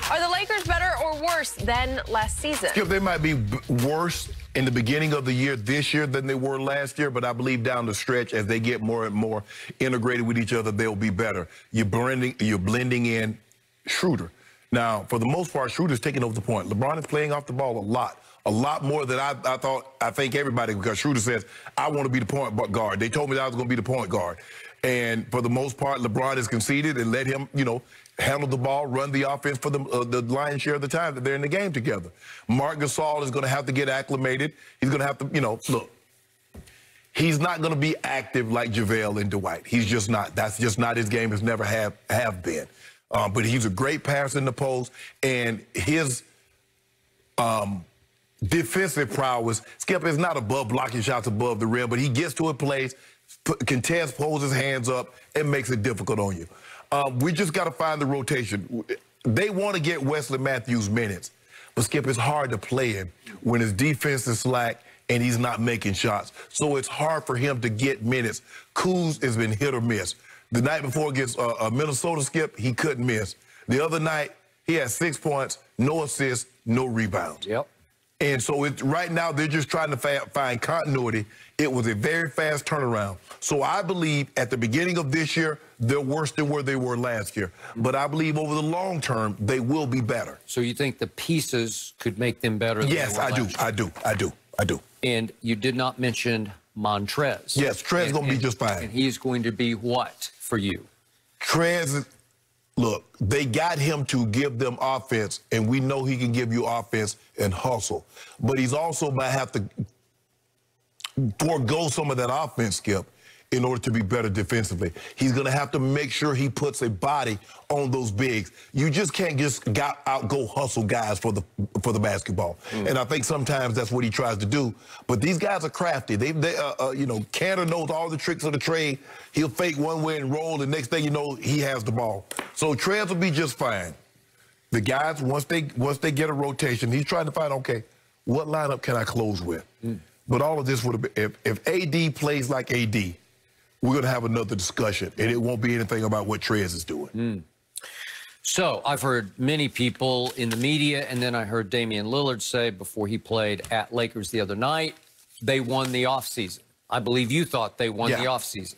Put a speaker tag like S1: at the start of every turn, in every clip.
S1: Are the Lakers better or worse than last season?
S2: Skip, they might be worse in the beginning of the year this year than they were last year, but I believe down the stretch, as they get more and more integrated with each other, they'll be better. You're blending in Schroeder. Now, for the most part, Schroeder's taking over the point. LeBron is playing off the ball a lot more than I think everybody, because Schroeder says, I want to be the point guard. They told me that I was going to be the point guard. And for the most part, LeBron has conceded and let him, handle the ball, run the offense for the lion's share of the time that they're in the game together. Marc Gasol is going to have to get acclimated. He's going to have to, look, he's not going to be active like JaVale and Dwight. He's just not. That's just not his game. Has never have been. But he's a great passer in the post, and his defensive prowess, Skip, is not above blocking shots above the rim, but he gets to a place, contests, pulls his hands up, and makes it difficult on you. We just got to find the rotation. They want to get Wesley Matthews minutes, but Skip, it's hard to play him when his defense is slack and he's not making shots. So it's hard for him to get minutes. Kuz has been hit or miss. The night before against Minnesota, Skip, he couldn't miss. The other night, he had 6 points, no assists, no rebounds.
S3: Yep.
S2: And so right now, they're just trying to find continuity. It was a very fast turnaround. So I believe at the beginning of this year, they're worse than where they were last year. But I believe over the long term, they will be better.
S3: So you think the pieces could make them better?
S2: Yes, I do.
S3: And you did not mention Montrez.
S2: Yes, Trez going to be just fine.
S3: And he's going to be what for you?
S2: Trez, look, they got him to give them offense, and we know he can give you offense and hustle. But he's also might have to forego some of that offense, Skip, in order to be better defensively. He's going to have to make sure he puts a body on those bigs. You just can't just go hustle guys for the basketball. And I think sometimes that's what he tries to do. But these guys are crafty. Cantor knows all the tricks of the trade. He'll fake one way and roll, and next thing you know, he has the ball. So Trez will be just fine. The guys, once they get a rotation, he's trying to find, okay, what lineup can I close with? But all of this would have been, if AD plays like AD, we're going to have another discussion, and it won't be anything about what Trez is doing.
S3: So I've heard many people in the media, and then I heard Damian Lillard say before he played at Lakers the other night, they won the offseason. I believe you thought they won the offseason.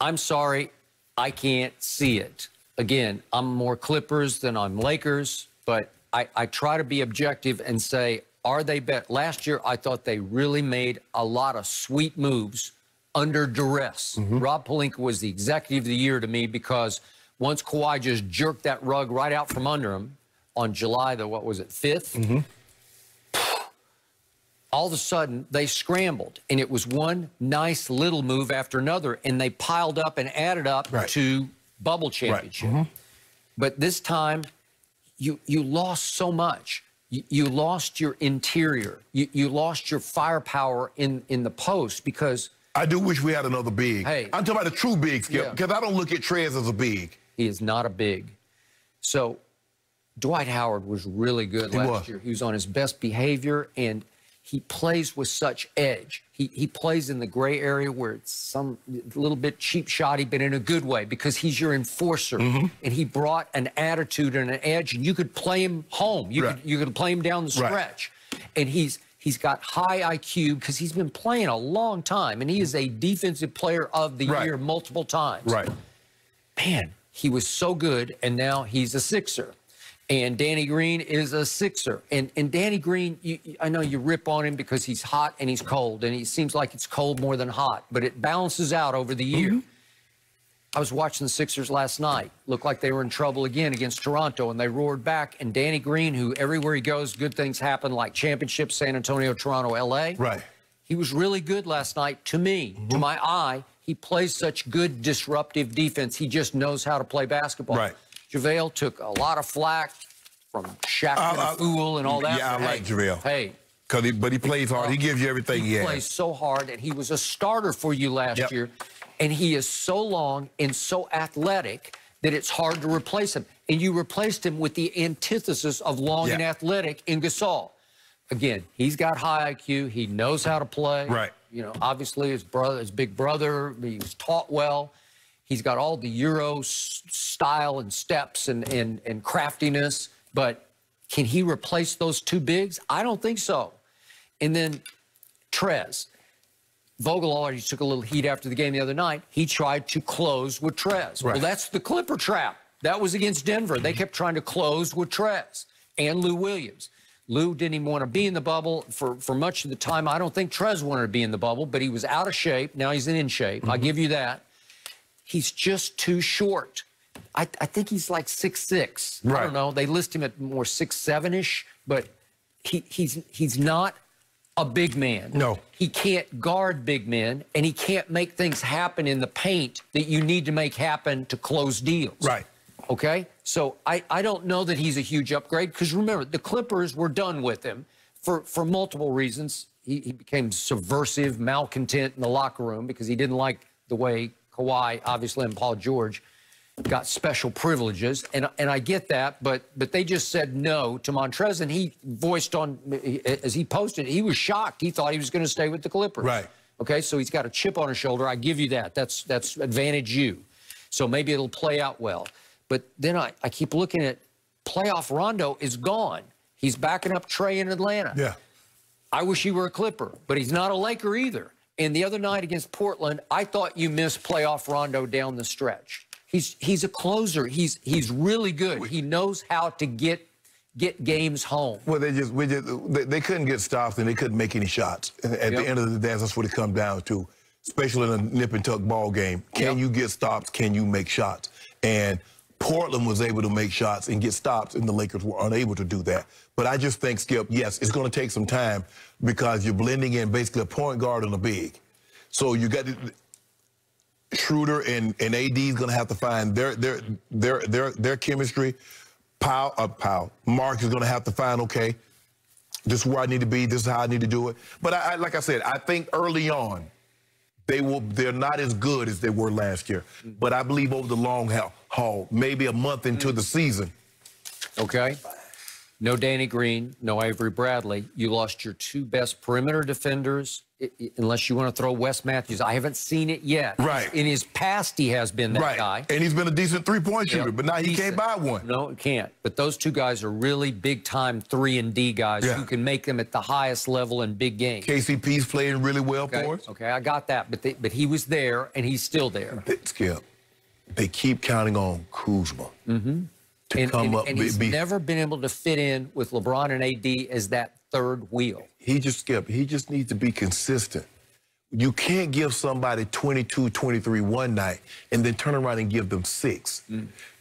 S3: I'm sorry, I can't see it. Again, I'm more Clippers than I'm Lakers, but I try to be objective and say, are they better? Last year, I thought they really made a lot of sweet moves under duress. Rob Pelinka was the executive of the year to me because once Kawhi just jerked that rug right out from under him on July the, 5th? All of a sudden, they scrambled, and it was one nice little move after another, and they piled up and added up to bubble championship. But this time, you lost so much. You lost your interior. You lost your firepower in the post because...
S2: I do wish we had another big.
S3: Hey,
S2: I'm talking about a true big, Skip, because I don't look at Trez as a big.
S3: He is not a big. So Dwight Howard was really good last year. He was on his best behavior, and he plays with such edge. He plays in the gray area where it's some little bit cheap shotty, but in a good way, because he's your enforcer. And he brought an attitude and an edge, and you could play him home. You could play him down the stretch. And he's got high IQ because he's been playing a long time, and he is a defensive player of the year multiple times. Man, he was so good, and now he's a Sixer. And Danny Green is a Sixer. And Danny Green, I know you rip on him because he's hot and he's cold, and he seems like it's cold more than hot, but it balances out over the year. I was watching the Sixers last night. Looked like they were in trouble again against Toronto, and they roared back. And Danny Green, who everywhere he goes, good things happen, like championships, San Antonio, Toronto, L.A. He was really good last night to me, to my eye. He plays such good disruptive defense. He just knows how to play basketball. JaVale took a lot of flack from Shaq and Fool and all that.
S2: Yeah, I like JaVale.
S3: Hey.
S2: But he plays hard. He gives you everything he has.
S3: He plays so hard, and he was a starter for you last year. And he is so long and so athletic that it's hard to replace him. And you replaced him with the antithesis of long and athletic in Gasol. Again, he's got high IQ. He knows how to play. You know, obviously his big brother, he was taught well. He's got all the Euro style and steps and craftiness, but can he replace those two bigs? I don't think so. And then Trez. Vogel already took a little heat after the game the other night. He tried to close with Trez. Right. Well, that's the Clipper trap. That was against Denver. They kept trying to close with Trez and Lou Williams. Lou didn't even want to be in the bubble for much of the time. I don't think Trez wanted to be in the bubble, but he was out of shape. Now he's in shape. I'll give you that. He's just too short. I think he's like 6'6". Right. I don't know. They list him at more 6'7"-ish, but he's not a big man. No. He can't guard big men, and he can't make things happen in the paint that you need to make happen to close deals. Right. Okay? So I don't know that he's a huge upgrade, because remember, the Clippers were done with him for multiple reasons. He became subversive, malcontent in the locker room because he didn't like the way Kawhi, obviously, and Paul George got special privileges, and I get that, but they just said no to Montrez, and he voiced as he posted, he was shocked. He thought he was going to stay with the Clippers. Right. Okay, so he's got a chip on his shoulder. I give you that. That's advantage you. So maybe it'll play out well. But then I keep looking at playoff Rondo is gone. He's backing up Trey in Atlanta. Yeah. I wish he were a Clipper, but he's not a Laker either. And the other night against Portland, I thought you missed playoff Rondo down the stretch. He's a closer. He's really good. He knows how to get games home. Well, they couldn't get stops and they couldn't make any shots. At the end of the day, that's what it comes down to, especially in a nip and tuck ball game. Can you get stops? Can you make shots? And Portland was able to make shots and get stops, and the Lakers were unable to do that. But I just think, Skip, yes, it's going to take some time because you're blending in basically a point guard and a big. So you got Schroeder and AD is going to have to find their chemistry. Mark is going to have to find, okay, this is where I need to be. This is how I need to do it. But like I said, I think early on they're not as good as they were last year. But I believe over the long haul, maybe a month into the season. Okay. No Danny Green, no Avery Bradley. You lost your two best perimeter defenders, unless you want to throw Wes Matthews. I haven't seen it yet. Right. In his past, he has been that guy. And he's been a decent three-point shooter, but now he can't buy one. No, he can't. But those two guys are really big-time 3-and-D guys who can make them at the highest level in big games. KCP's playing really well for us. Okay, I got that. But he was there, and he's still there. Skip, they keep counting on Kuzma. And he's never been able to fit in with LeBron and AD as that third wheel. He just needs to be consistent. You can't give somebody 22, 23 one night and then turn around and give them 6.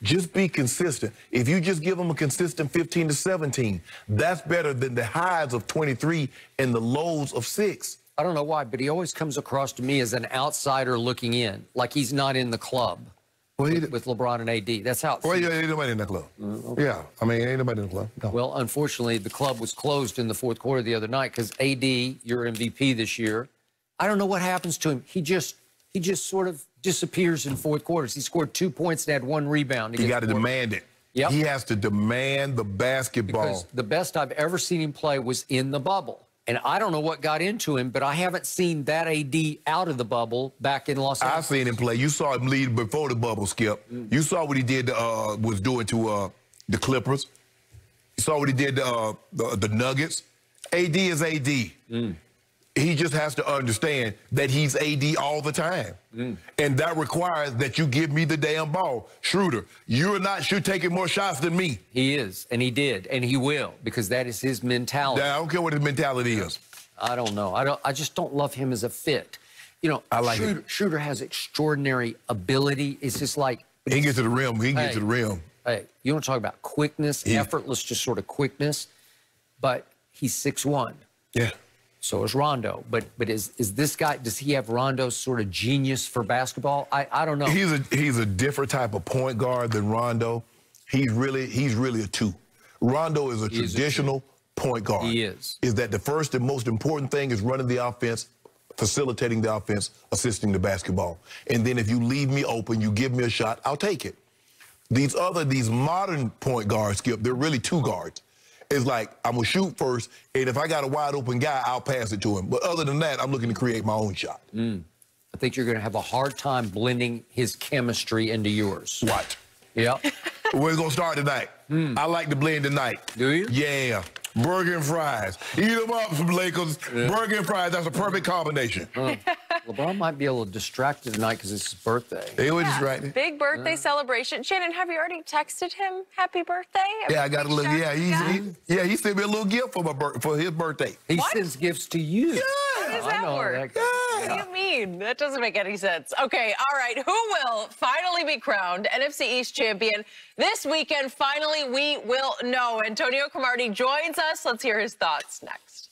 S3: Just be consistent. If you just give them a consistent 15 to 17, that's better than the highs of 23 and the lows of 6. I don't know why, but he always comes across to me as an outsider looking in, like he's not in the club. With LeBron and AD. That's how it feels. Well, ain't nobody in that club. Okay. Yeah, I mean, ain't nobody in the club. No. Well, unfortunately, the club was closed in the fourth quarter the other night because AD, your MVP this year, I don't know what happens to him. He just sort of disappears in fourth quarters. He scored 2 points and had 1 rebound. You got to demand it. Yep. He has to demand the basketball. Because the best I've ever seen him play was in the bubble. And I don't know what got into him, but I haven't seen that AD out of the bubble back in Los Angeles. I've seen him play. You saw him lead before the bubble, Skip. You saw what he did, was doing to the Clippers. You saw what he did to the Nuggets. AD is AD. He just has to understand that he's AD all the time. And that requires that you give me the damn ball. Schroeder, you're taking more shots than me. He is, and he did, and he will, because that is his mentality. I don't care what his mentality is. I don't know. I just don't love him as a fit. You know, I like Schroeder has extraordinary ability. It's just like... He can get to the rim. He can get to the rim. Hey, you want to talk about quickness, effortless, just sort of quickness, but he's 6'1". Yeah. So is Rondo, but is this guy? Does he have Rondo's sort of genius for basketball? I don't know. He's a different type of point guard than Rondo. He's really a 2. Rondo is a traditional point guard. He is. Is that the first and most important thing is running the offense, facilitating the offense, assisting the basketball, and then if you leave me open, you give me a shot, I'll take it. These modern point guards, Skip, they're really 2 guards. It's like, I'm going to shoot first, and if I got a wide-open guy, I'll pass it to him. But other than that, I'm looking to create my own shot. I think you're going to have a hard time blending his chemistry into yours.
S2: Watch.
S3: Yep.
S2: We're going to start tonight. I like to blend tonight.
S3: Do you?
S2: Yeah. Burger and fries. Eat them up, Lakers. Yeah. Burger and fries, that's a perfect combination.
S3: LeBron might be a little distracted tonight because it's his birthday.
S2: They were distracted.
S1: Big birthday celebration. Shannon, have you already texted him happy birthday?
S2: Yeah, I got a little, he sent me a little gift for his birthday.
S3: He sends gifts to you.
S2: Yeah.
S1: How does that work? What do you mean? That doesn't make any sense. Okay, all right. Who will finally be crowned NFC East champion this weekend? Finally, we will know. Antonio Cromartie joins us. Let's hear his thoughts next.